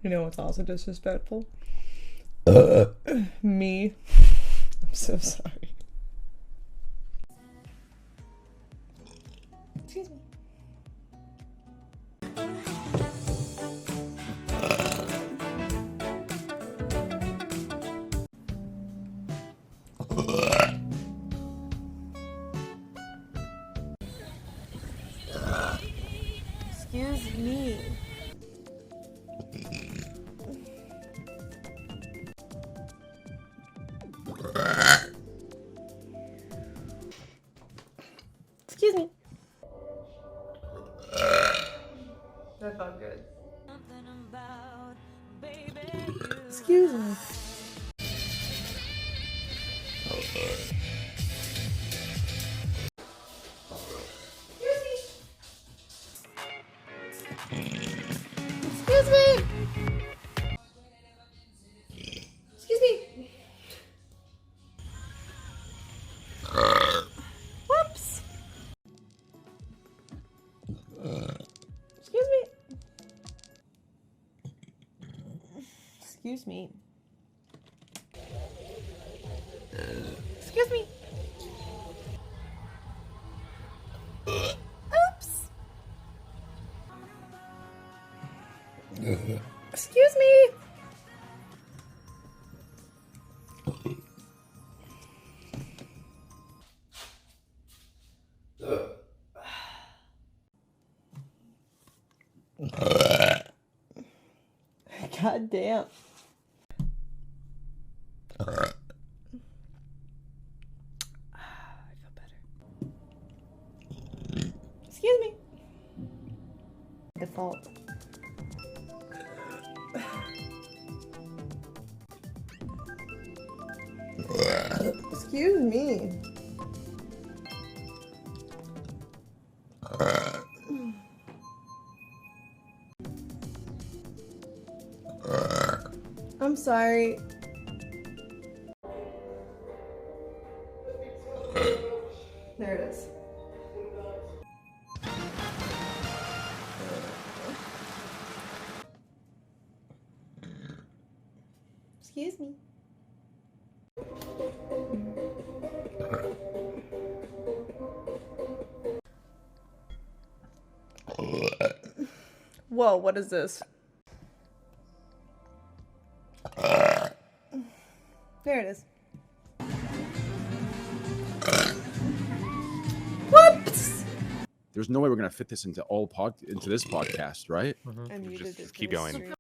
You know what's also disrespectful? Me. I'm so sorry. Excuse me. Excuse me. Excuse me. That felt good. Excuse me. Excuse me. Excuse me. Whoops. Excuse me. Excuse me. Excuse me. Oops. Excuse me. God damn. I feel better. Excuse me. Default. Excuse me. I'm sorry. There it is. Excuse me. Whoa, what is this? There it is. Whoops! There's no way we're gonna fit this into this podcast, right? And you Just did keep going.